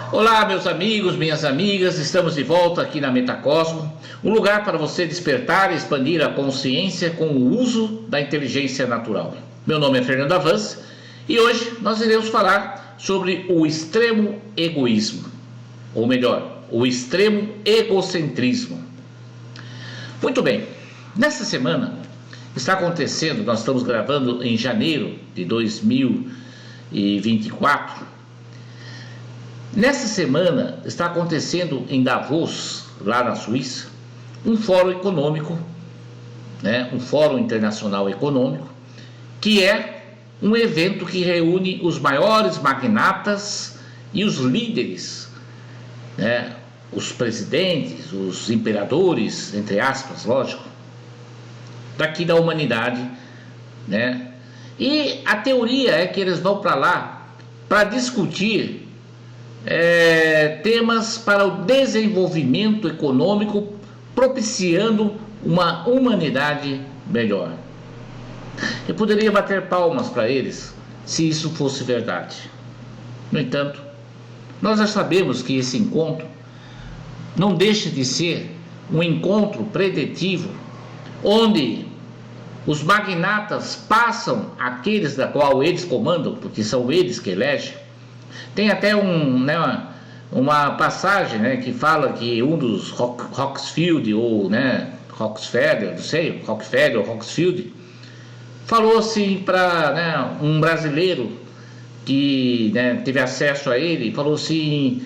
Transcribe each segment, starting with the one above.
Olá, meus amigos, minhas amigas, estamos de volta aqui na Metacosmo, um lugar para você despertar e expandir a consciência com o uso da inteligência natural. Meu nome é Fernando Avance e hoje nós iremos falar sobre o extremo egoísmo, ou melhor, o extremo egocentrismo. Muito bem, nesta semana está acontecendo, nós estamos gravando em janeiro de 2024. Nessa semana está acontecendo em Davos, lá na Suíça, um fórum econômico, um fórum internacional econômico, que é um evento que reúne os maiores magnatas e os líderes, os presidentes, os imperadores, entre aspas, lógico, daqui da humanidade, E a teoria é que eles vão para lá para discutir temas para o desenvolvimento econômico, propiciando uma humanidade melhor. Eu poderia bater palmas para eles se isso fosse verdade. No entanto, nós já sabemos que esse encontro não deixa de ser um encontro preditivo, onde os magnatas passam aqueles da qual eles comandam, porque são eles que elegem. Tem até uma passagem que fala que um dos Rockefeller ou Rockefeller, não sei, Rockefeller ou Rockefeller, falou assim para um brasileiro que teve acesso a ele, falou assim: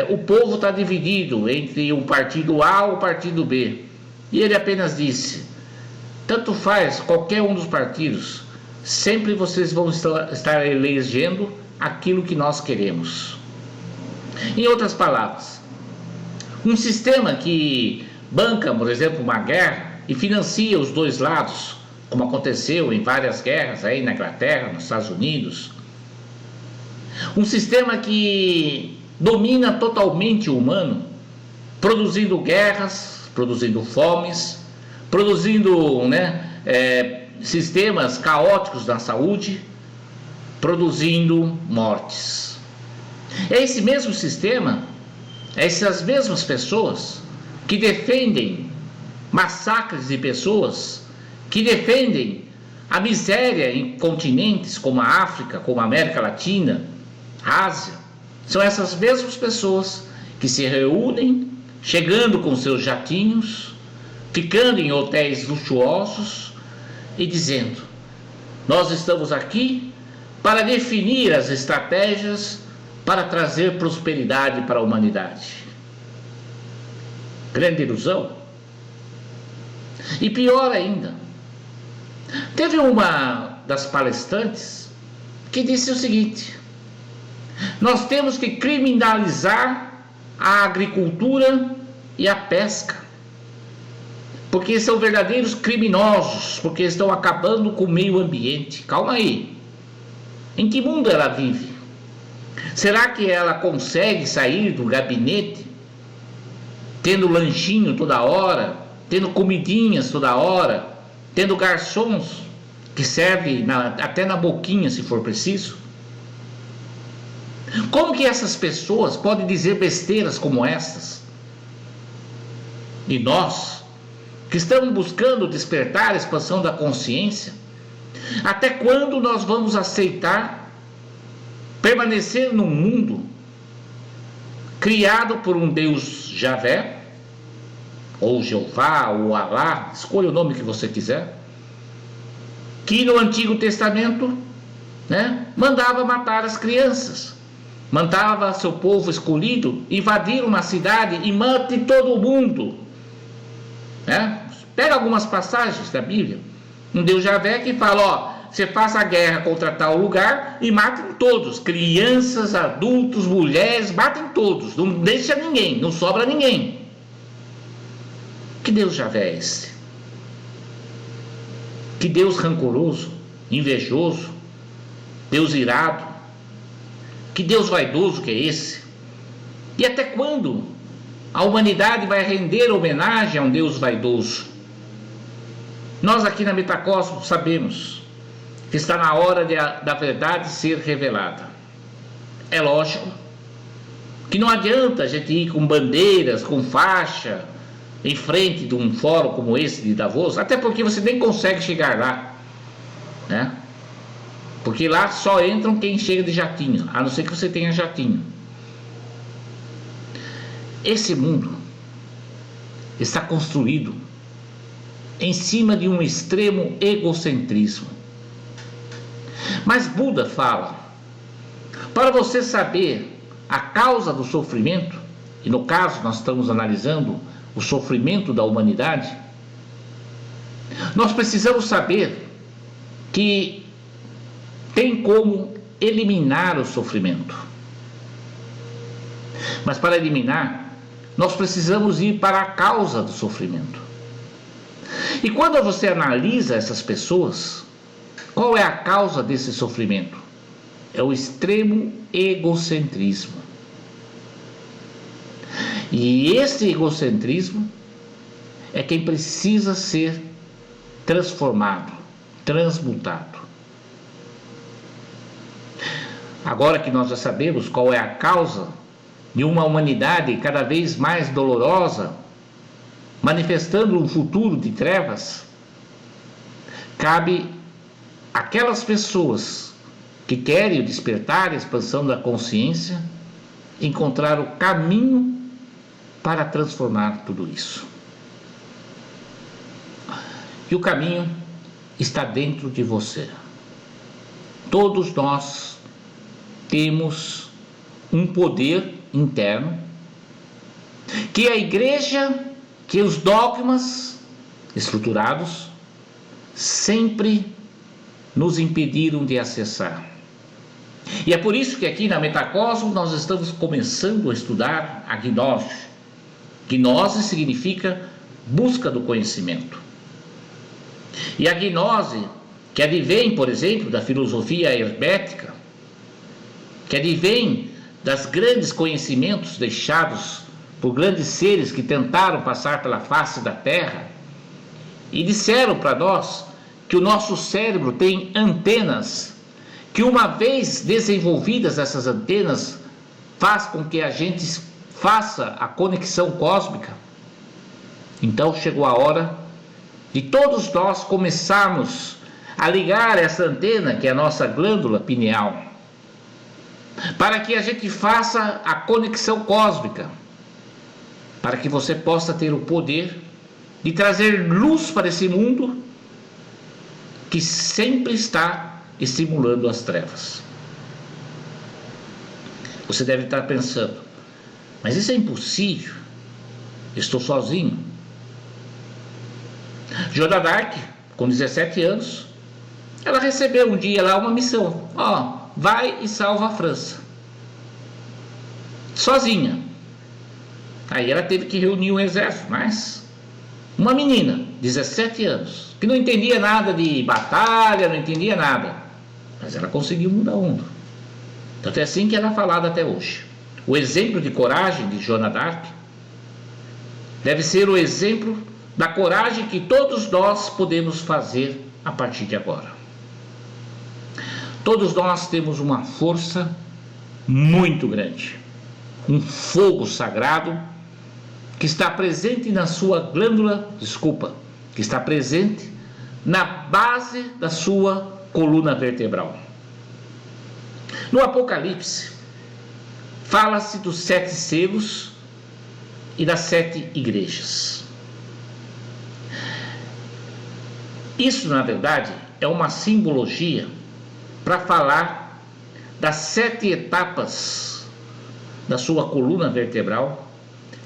o povo está dividido entre o partido A ou o partido B. E ele apenas disse: tanto faz qualquer um dos partidos, sempre vocês vão estar elegendo aquilo que nós queremos. Em outras palavras, um sistema que banca, por exemplo, uma guerra e financia os dois lados, como aconteceu em várias guerras aí na Inglaterra, nos Estados Unidos, um sistema que domina totalmente o humano, produzindo guerras, produzindo fomes, produzindo sistemas caóticos na saúde, produzindo mortes. É esse mesmo sistema, essas mesmas pessoas que defendem massacres de pessoas, que defendem a miséria em continentes como a África, como a América Latina, a Ásia, são essas mesmas pessoas que se reúnem, chegando com seus jatinhos, ficando em hotéis luxuosos e dizendo: nós estamos aqui para definir as estratégias para trazer prosperidade para a humanidade. Grande ilusão. E pior ainda, teve uma das palestrantes que disse o seguinte: nós temos que criminalizar a agricultura e a pesca, porque são verdadeiros criminosos, porque estão acabando com o meio ambiente. Calma aí. Em que mundo ela vive? Será que ela consegue sair do gabinete tendo lanchinho toda hora, tendo comidinhas toda hora, tendo garçons que servem até na boquinha se for preciso? Como que essas pessoas podem dizer besteiras como essas? E nós, que estamos buscando despertar a expansão da consciência, até quando nós vamos aceitar permanecer num mundo criado por um Deus Javé, ou Jeová, ou Alá, escolha o nome que você quiser, que no Antigo Testamento mandava matar as crianças, mandava seu povo escolhido invadir uma cidade e mate todo mundo. Pega algumas passagens da Bíblia, um Deus Javé que fala: você faça a guerra contra tal lugar e matem todos, crianças, adultos, mulheres, matem todos, não deixa ninguém, não sobra ninguém. Que Deus Javé é esse? Que Deus rancoroso, invejoso, Deus irado, que Deus vaidoso que é esse? E até quando a humanidade vai render homenagem a um Deus vaidoso? Nós aqui na Metacosmo sabemos que está na hora da verdade ser revelada. É lógico Que não adianta a gente ir com bandeiras, com faixa, em frente de um fórum como esse de Davos, até porque você nem consegue chegar lá, né? Porque lá só entram quem chega de jatinho, a não ser que você tenha jatinho. Esse mundo está construído em cima de um extremo egocentrismo. Mas Buda fala, para você saber a causa do sofrimento, e no caso nós estamos analisando o sofrimento da humanidade, nós precisamos saber que tem como eliminar o sofrimento. Mas para eliminar, nós precisamos ir para a causa do sofrimento. E quando você analisa essas pessoas, qual é a causa desse sofrimento? É o extremo egocentrismo. E esse egocentrismo é quem precisa ser transformado, transmutado. Agora que nós já sabemos qual é a causa de uma humanidade cada vez mais dolorosa, manifestando um futuro de trevas, cabe àquelas pessoas que querem despertar a expansão da consciência encontrar o caminho para transformar tudo isso. E o caminho está dentro de você. Todos nós temos um poder interno que a igreja, que os dogmas estruturados sempre nos impediram de acessar. E é por isso que aqui na Metacosmo nós estamos começando a estudar a gnose. Gnose significa busca do conhecimento. E a gnose, que advém, por exemplo, da filosofia hermética, que advém das grandes conhecimentos deixados por grandes seres que tentaram passar pela face da Terra e disseram para nós que o nosso cérebro tem antenas, que uma vez desenvolvidas essas antenas, faz com que a gente faça a conexão cósmica. Então chegou a hora de todos nós começarmos a ligar essa antena, que é a nossa glândula pineal, para que a gente faça a conexão cósmica, para que você possa ter o poder de trazer luz para esse mundo que sempre está estimulando as trevas. Você deve estar pensando, mas isso é impossível, estou sozinho. Joana d'Arc, com 17 anos, ela recebeu um dia lá uma missão, vai e salva a França, sozinha. Aí ela teve que reunir um exército, mas uma menina, 17 anos, que não entendia nada de batalha, não entendia nada, mas ela conseguiu mudar o mundo. Tanto é assim que ela é falada até hoje. O exemplo de coragem de Joana d'Arc deve ser o exemplo da coragem que todos nós podemos fazer a partir de agora. Todos nós temos uma força muito grande, um fogo sagrado que está presente na sua glândula, que está presente na base da sua coluna vertebral. No Apocalipse, fala-se dos 7 selos e das 7 igrejas. Isso, na verdade, é uma simbologia para falar das 7 etapas da sua coluna vertebral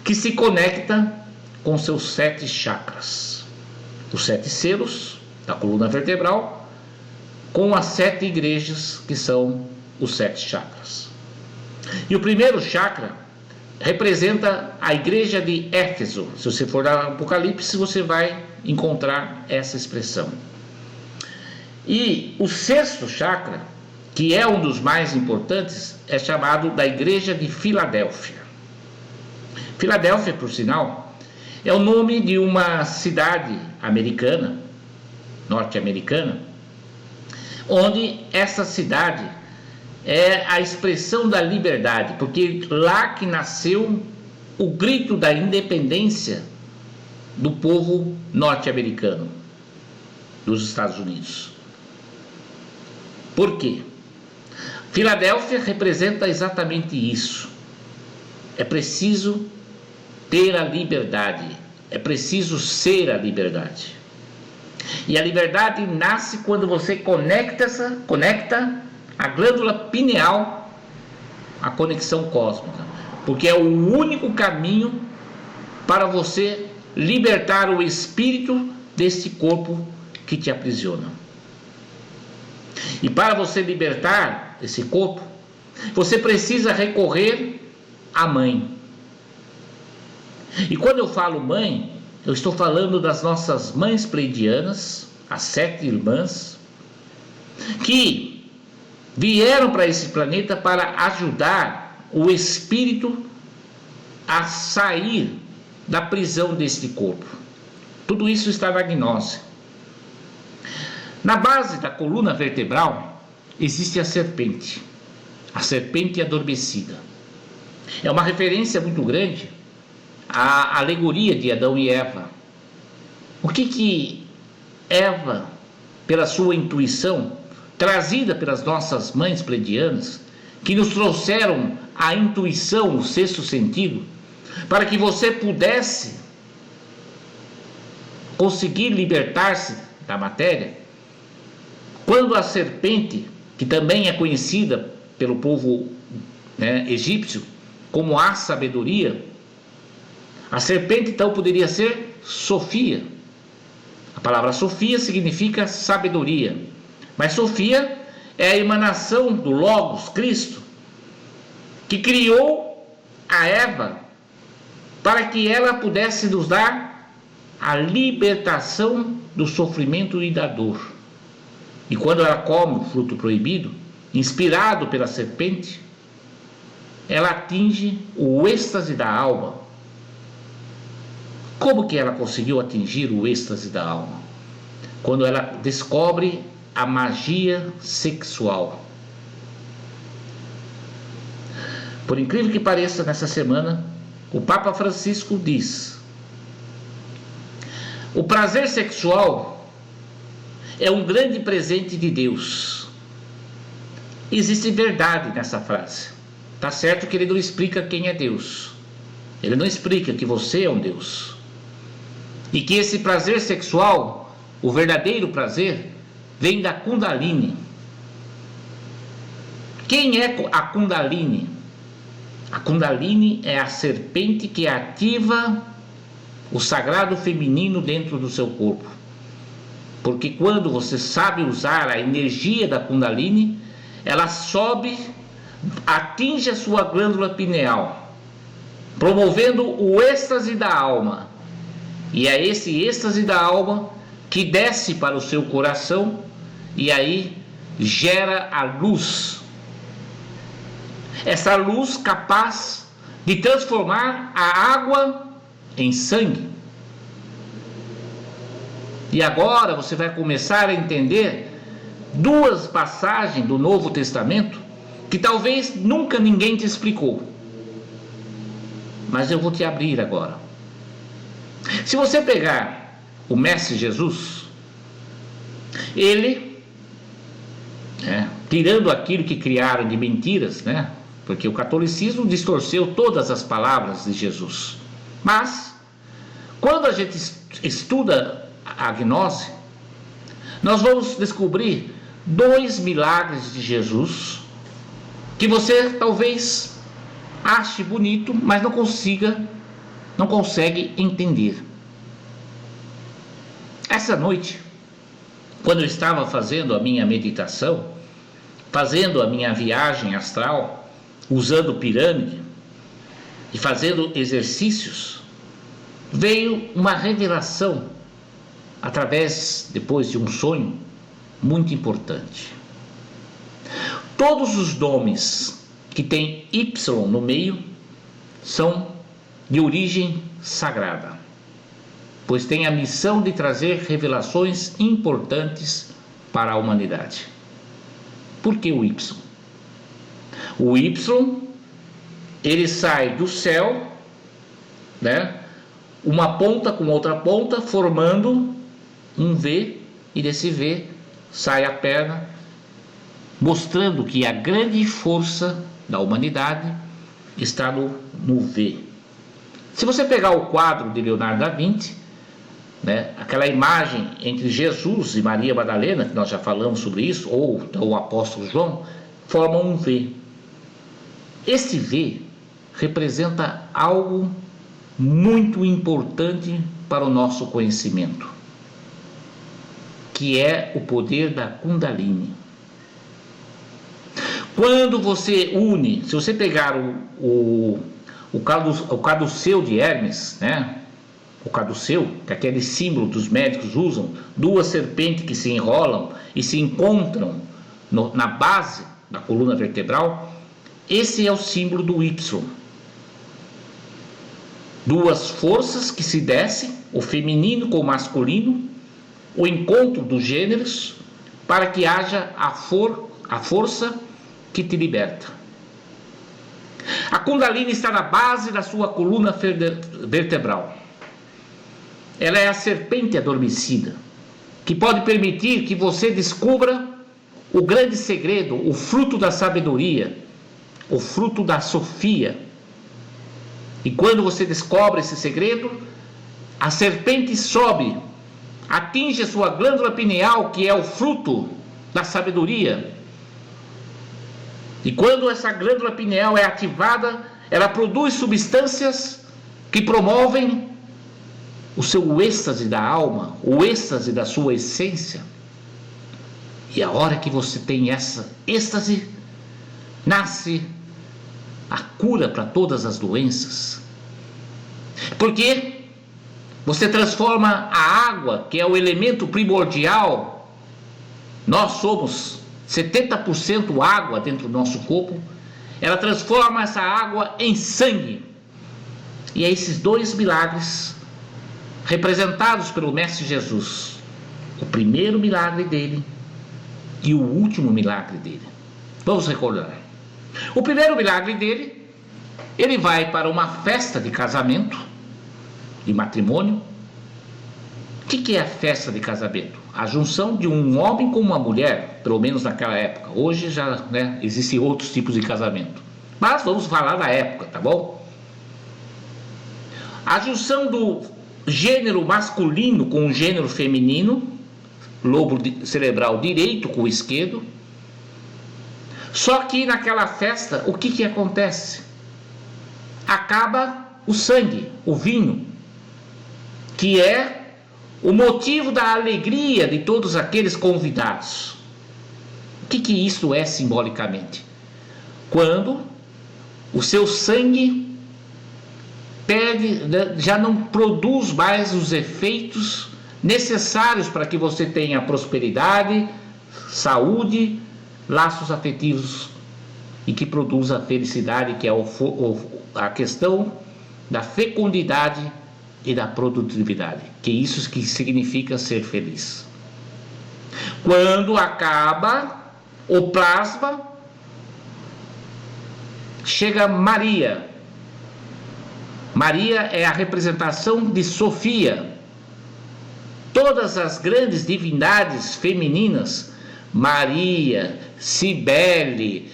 que se conecta com seus 7 chakras. Os 7 selos da coluna vertebral com as 7 igrejas, que são os 7 chakras. E o primeiro chakra representa a igreja de Éfeso. Se você for no Apocalipse, você vai encontrar essa expressão. E o 6º chakra, que é um dos mais importantes, é chamado da igreja de Filadélfia. Filadélfia, por sinal, é o nome de uma cidade americana, norte-americana, onde essa cidade é a expressão da liberdade, porque lá que nasceu o grito da independência do povo norte-americano, dos Estados Unidos. Por quê? Filadélfia representa exatamente isso. É preciso ter a liberdade, é preciso ser a liberdade. E a liberdade nasce quando você conecta a glândula pineal à conexão cósmica, porque é o único caminho para você libertar o espírito deste corpo que te aprisiona. E para você libertar esse corpo, você precisa recorrer à mãe. E quando eu falo mãe, eu estou falando das nossas mães pleidianas, as 7 irmãs, que vieram para esse planeta para ajudar o espírito a sair da prisão deste corpo. Tudo isso está na gnose. Na base da coluna vertebral existe a serpente adormecida. É uma referência muito grande à alegoria de Adão e Eva. O que Eva, pela sua intuição, trazida pelas nossas mães pleidianas, que nos trouxeram a intuição, o sexto sentido, para que você pudesse conseguir libertar-se da matéria. Quando a serpente, que também é conhecida pelo povo egípcio como a sabedoria, a serpente então poderia ser Sofia. A palavra Sofia significa sabedoria, mas Sofia é a emanação do Logos, Cristo, que criou a Eva para que ela pudesse nos dar a libertação do sofrimento e da dor. E quando ela come o fruto proibido, inspirado pela serpente, ela atinge o êxtase da alma. Como que ela conseguiu atingir o êxtase da alma? Quando ela descobre a magia sexual. Por incrível que pareça, nessa semana, o Papa Francisco diz: o prazer sexual é um grande presente de Deus. Existe verdade nessa frase. Tá certo que ele não explica quem é Deus. Ele não explica que você é um Deus. E que esse prazer sexual, o verdadeiro prazer, vem da Kundalini. Quem é a Kundalini? A Kundalini é a serpente que ativa o sagrado feminino dentro do seu corpo. Porque quando você sabe usar a energia da Kundalini, ela sobe, atinge a sua glândula pineal, promovendo o êxtase da alma. E é esse êxtase da alma que desce para o seu coração e aí gera a luz. Essa luz capaz de transformar a água em sangue. E agora você vai começar a entender 2 passagens do Novo Testamento que talvez nunca ninguém te explicou. Mas eu vou te abrir agora. Se você pegar o Mestre Jesus, ele, tirando aquilo que criaram de mentiras, porque o catolicismo distorceu todas as palavras de Jesus. Mas, quando a gente estuda a gnose, nós vamos descobrir 2 milagres de Jesus que você talvez ache bonito, mas não consegue entender. Essa noite, quando eu estava fazendo a minha meditação, fazendo a minha viagem astral, usando pirâmide e fazendo exercícios, veio uma revelação depois de um sonho muito importante. Todos os nomes que tem Y no meio são de origem sagrada, pois tem a missão de trazer revelações importantes para a humanidade. Por que o Y? O Y, ele sai do céu, né? Uma ponta com outra ponta, formando um V, e desse V sai a perna, mostrando que a grande força da humanidade está no V. Se você pegar o quadro de Leonardo da Vinci, né, aquela imagem entre Jesus e Maria Madalena, que nós já falamos sobre isso, ou o apóstolo João, forma um V. Esse V representa algo muito importante para o nosso conhecimento, que é o poder da Kundalini. Quando você une, se você pegar o caduceu de Hermes, né? O caduceu, que é aquele símbolo que os médicos usam, duas serpentes que se enrolam e se encontram na base da coluna vertebral, esse é o símbolo do Y. Duas forças que se descem, o feminino com o masculino, o encontro dos gêneros, para que haja a força que te liberta. A Kundalini está na base da sua coluna vertebral. Ela é a serpente adormecida, que pode permitir que você descubra o grande segredo, o fruto da sabedoria, o fruto da Sofia. E quando você descobre esse segredo, a serpente sobe, atinge a sua glândula pineal, que é o fruto da sabedoria. E quando essa glândula pineal é ativada, ela produz substâncias que promovem o seu êxtase da alma, o êxtase da sua essência. E a hora que você tem essa êxtase, nasce a cura para todas as doenças. Porque você transforma a água, que é o elemento primordial. Nós somos 70% água dentro do nosso corpo. Ela transforma essa água em sangue. E é esses dois milagres representados pelo Mestre Jesus, o primeiro milagre dele e o último milagre dele. Vamos recordar. O primeiro milagre dele, ele vai para uma festa de casamento, de matrimônio. O que é a festa de casamento? A junção de um homem com uma mulher, pelo menos naquela época. Hoje já, né, existem outros tipos de casamento, mas vamos falar da época, tá bom? A junção do gênero masculino com o gênero feminino, lobo cerebral direito com o esquerdo. Só que naquela festa, o que acontece? Acaba o sangue, o vinho, que é o motivo da alegria de todos aqueles convidados. O que isso é simbolicamente? Quando o seu sangue já não produz mais os efeitos necessários para que você tenha prosperidade, saúde, laços afetivos e que produza a felicidade, que é a questão da fecundidade e da produtividade, que isso que significa ser feliz. Quando acaba o plasma, chega Maria. Maria é a representação de Sofia. Todas as grandes divindades femininas, Maria, Cibele,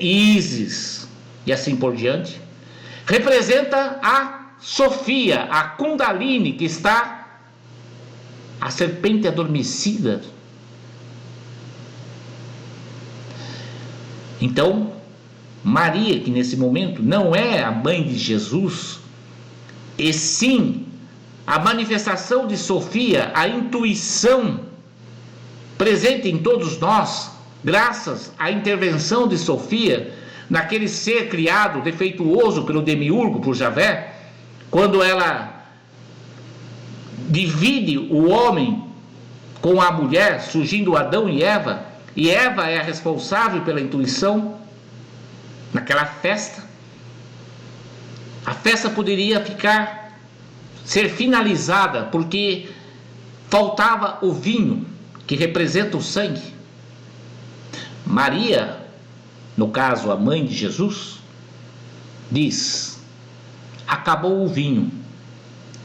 Ísis e assim por diante, representa a Sofia, a Kundalini, que está a serpente adormecida. Então, Maria, que nesse momento não é a mãe de Jesus, e sim a manifestação de Sofia, a intuição presente em todos nós, graças à intervenção de Sofia, naquele ser criado defeituoso pelo demiurgo, por Javé, quando ela divide o homem com a mulher, surgindo Adão e Eva é a responsável pela intuição. Naquela festa, a festa poderia ser finalizada porque faltava o vinho, que representa o sangue. Maria no caso a mãe de Jesus, diz: acabou o vinho,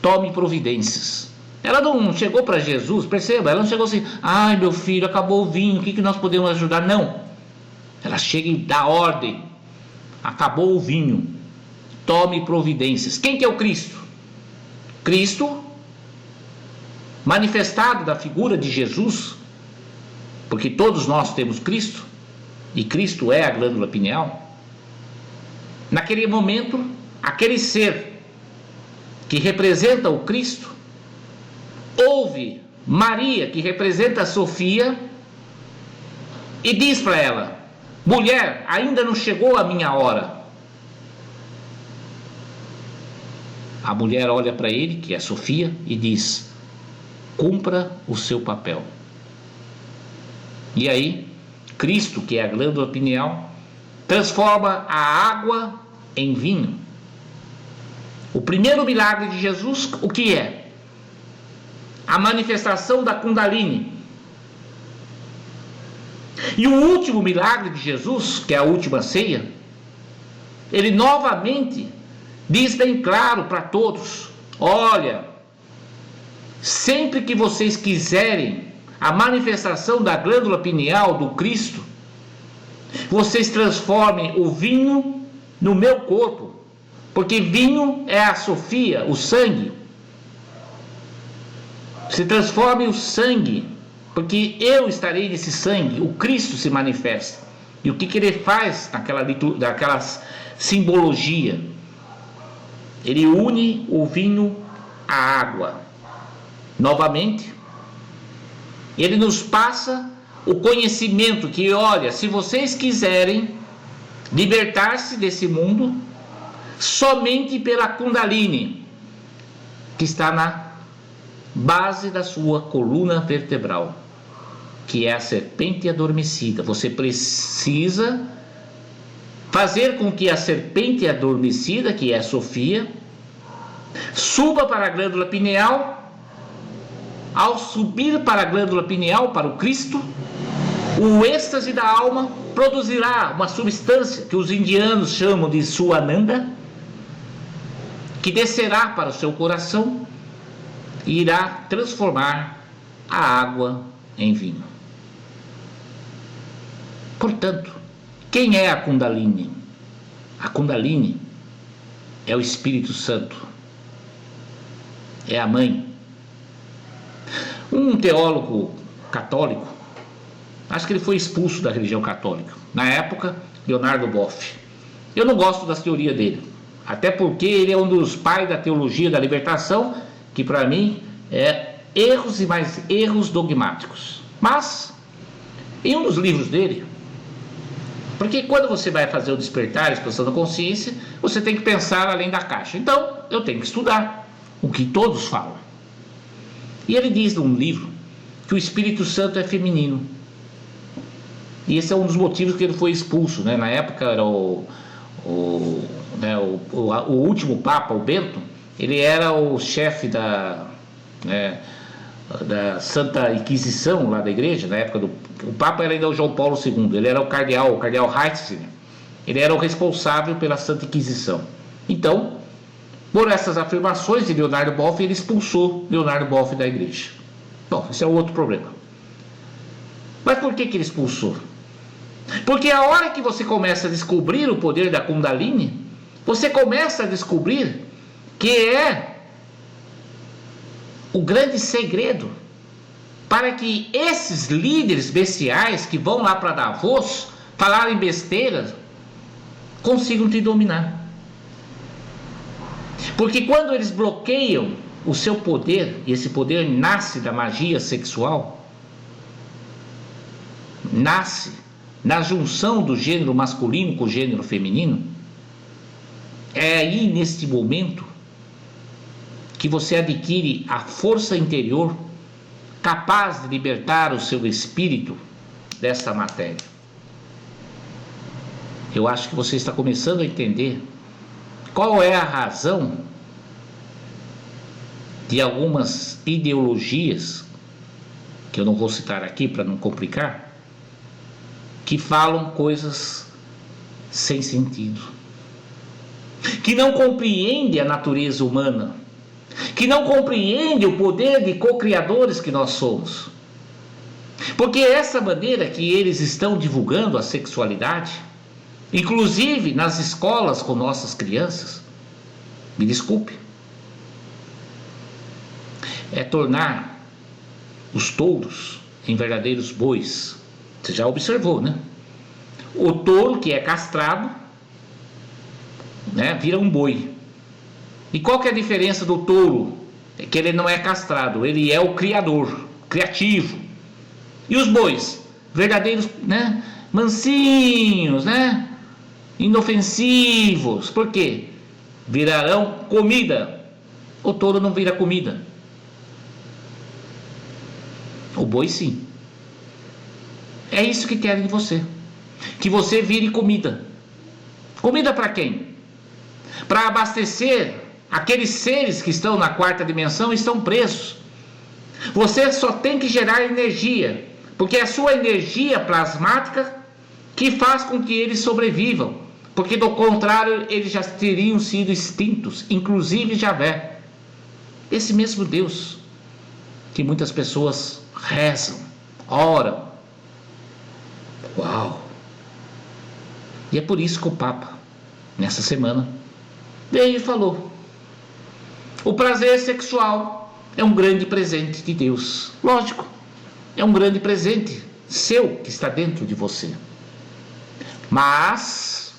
tome providências. Ela não chegou para Jesus, perceba, ela não chegou assim: ai meu filho, acabou o vinho, o que nós podemos ajudar? Não, ela chega e dá ordem: acabou o vinho, tome providências. Quem que é o Cristo? Cristo, manifestado da figura de Jesus, porque todos nós temos Cristo, e Cristo é a glândula pineal. Naquele momento, aquele ser que representa o Cristo ouve Maria, que representa a Sofia, e diz para ela: mulher, ainda não chegou a minha hora. A mulher olha para ele, que é a Sofia, e diz: cumpra o seu papel. E aí, Cristo, que é a glândula pineal, transforma a água em vinho. O primeiro milagre de Jesus, o que é? A manifestação da Kundalini. E o último milagre de Jesus, que é a última ceia, ele novamente diz bem claro para todos: olha, sempre que vocês quiserem a manifestação da glândula pineal do Cristo, vocês transformem o vinho no meu corpo, porque vinho é a Sofia, o sangue. Se transforme o sangue, porque eu estarei nesse sangue. O Cristo se manifesta. E o que ele faz naquela simbologia? Ele une o vinho à água. Novamente, ele nos passa o conhecimento que, olha, se vocês quiserem libertar-se desse mundo, somente pela Kundalini, que está na base da sua coluna vertebral, que é a serpente adormecida. Você precisa fazer com que a serpente adormecida, que é a Sofia, suba para a glândula pineal. Ao subir para a glândula pineal, para o Cristo, o êxtase da alma produzirá uma substância que os indianos chamam de Suananda, que descerá para o seu coração e irá transformar a água em vinho. Portanto, quem é a Kundalini? A Kundalini é o Espírito Santo, é a mãe. Um teólogo católico, acho que ele foi expulso da religião católica, na época, Leonardo Boff. Eu não gosto das teorias dele, até porque ele é um dos pais da teologia da libertação, que para mim é erros e mais erros dogmáticos. Mas, em um dos livros dele, porque quando você vai fazer o despertar, a expansão da consciência, você tem que pensar além da caixa. Então, eu tenho que estudar o que todos falam. E ele diz num livro que o Espírito Santo é feminino. E esse é um dos motivos que ele foi expulso, né? Na época era o último Papa, o Bento, ele era o chefe da Santa Inquisição lá da igreja, na época o Papa era ainda o João Paulo II, ele era o cardeal Ratzinger, ele era o responsável pela Santa Inquisição. Então, por essas afirmações de Leonardo Boff, ele expulsou Leonardo Boff da igreja. Bom, esse é outro problema. Mas por que ele expulsou? Porque a hora que você começa a descobrir o poder da Kundalini, você começa a descobrir que é o grande segredo para que esses líderes bestiais que vão lá para Davos falarem besteiras consigam te dominar. Porque quando eles bloqueiam o seu poder, e esse poder nasce da magia sexual, nasce na junção do gênero masculino com o gênero feminino, é aí neste momento que você adquire a força interior capaz de libertar o seu espírito dessa matéria. Eu acho que você está começando a entender qual é a razão de algumas ideologias, que eu não vou citar aqui para não complicar, que falam coisas sem sentido, que não compreende a natureza humana, que não compreende o poder de co-criadores que nós somos. Porque essa maneira que eles estão divulgando a sexualidade, inclusive nas escolas com nossas crianças, me desculpe, é tornar os touros em verdadeiros bois. Você já observou, né? O touro que é castrado, né, vira um boi. E qual que é a diferença do touro? É que ele não é castrado, ele é o criador, criativo. E os bois, verdadeiros, né, mansinhos, né, inofensivos. Por quê? Virarão comida. O touro não vira comida. O boi sim. É isso que querem de você. Que você vire comida. Comida para quem? Para abastecer aqueles seres que estão na quarta dimensão e estão presos. Você só tem que gerar energia, porque é a sua energia plasmática que faz com que eles sobrevivam, porque do contrário eles já teriam sido extintos, inclusive Javé, esse mesmo Deus que muitas pessoas rezam, oram. Uau! E é por isso que o Papa, nessa semana, veio e falou: o prazer sexual é um grande presente de Deus. Lógico, é um grande presente seu que está dentro de você. Mas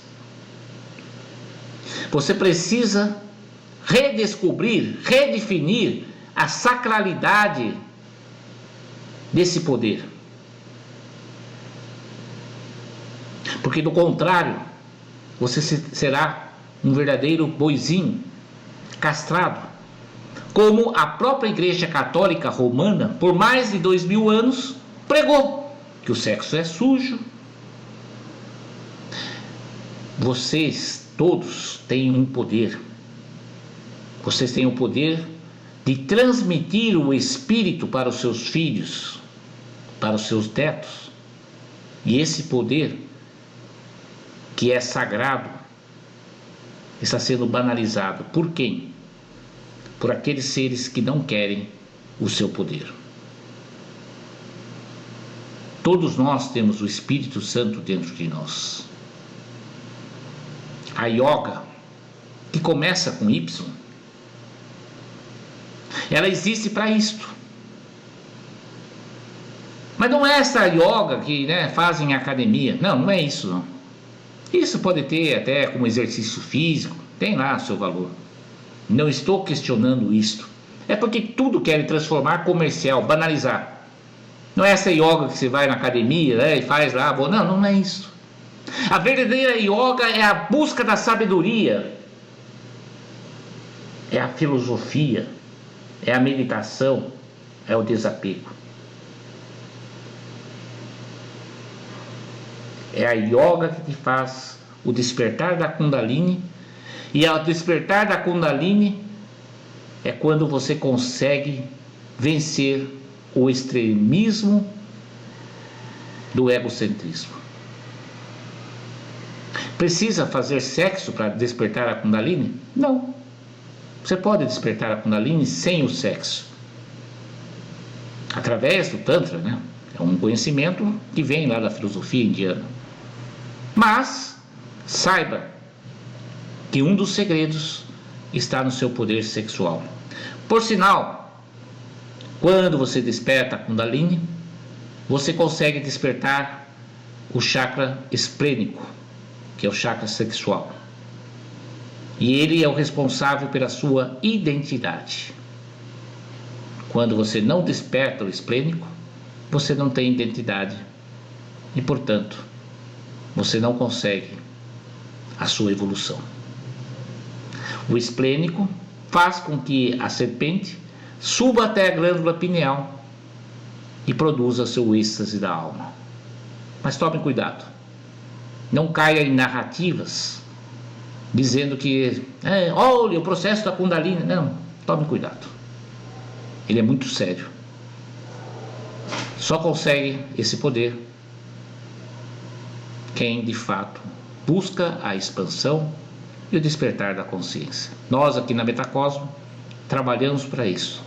você precisa redescobrir, redefinir a sacralidade desse poder. Porque do contrário, você será um verdadeiro boizinho castrado, como a própria Igreja Católica Romana, por mais de 2000 anos, pregou que o sexo é sujo. Vocês todos têm um poder. Vocês têm o poder de transmitir o Espírito para os seus filhos, para os seus netos. E esse poder, que é sagrado, está sendo banalizado. Por quem? Por aqueles seres que não querem o seu poder. Todos nós temos o Espírito Santo dentro de nós. A yoga, que começa com Y, ela existe para isto. Mas não é essa yoga que, né, fazem em academia. Não é isso, não. Isso pode ter até como exercício físico, tem lá seu valor. Não estou questionando isto. É porque tudo querem transformar comercial, banalizar. Não é essa yoga que você vai na academia, né, e faz lá. Não é isso. A verdadeira yoga é a busca da sabedoria. É a filosofia. É a meditação. É o desapego. É a yoga que te faz o despertar da Kundalini. E ao despertar da Kundalini é quando você consegue vencer o extremismo do egocentrismo. Precisa fazer sexo para despertar a Kundalini? Não. Você pode despertar a Kundalini sem o sexo. Através do Tantra, né? É um conhecimento que vem lá da filosofia indiana. Mas saiba que um dos segredos está no seu poder sexual. Por sinal, quando você desperta a Kundalini, você consegue despertar o chakra esplênico, que é o chakra sexual. E ele é o responsável pela sua identidade. Quando você não desperta o esplênico, você não tem identidade. E, portanto, você não consegue a sua evolução. O esplênico faz com que a serpente suba até a glândula pineal e produza seu êxtase da alma. Mas tome cuidado. Não caia em narrativas dizendo que, olha o processo da Kundalini. Não, tome cuidado. Ele é muito sério. Só consegue esse poder quem de fato busca a expansão e o despertar da consciência. Nós aqui na Metacosmo trabalhamos para isso.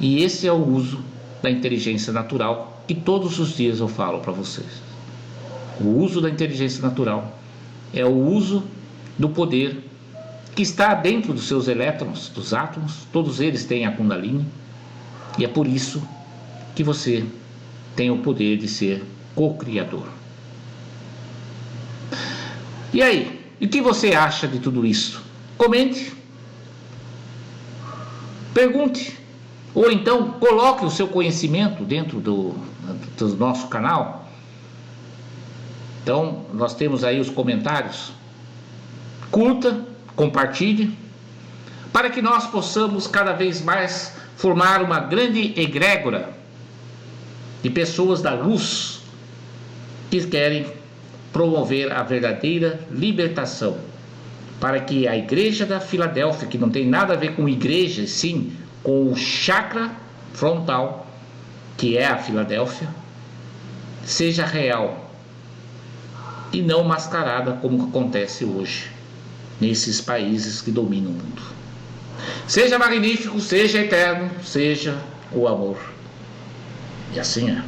E esse é o uso da inteligência natural que todos os dias eu falo para vocês. O uso da inteligência natural é o uso do poder que está dentro dos seus elétrons, dos átomos. Todos eles têm a Kundalini, e é por isso que você tem o poder de ser co-criador. E aí, o que você acha de tudo isso? Comente, pergunte, ou então coloque o seu conhecimento dentro do nosso canal. Então, nós temos aí os comentários. Curta, compartilhe, para que nós possamos cada vez mais formar uma grande egrégora de pessoas da luz que querem promover a verdadeira libertação, para que a igreja da Filadélfia, que não tem nada a ver com igreja, sim com o chakra frontal, que é a Filadélfia, seja real e não mascarada como acontece hoje nesses países que dominam o mundo. Seja magnífico, seja eterno, seja o amor. E assim é.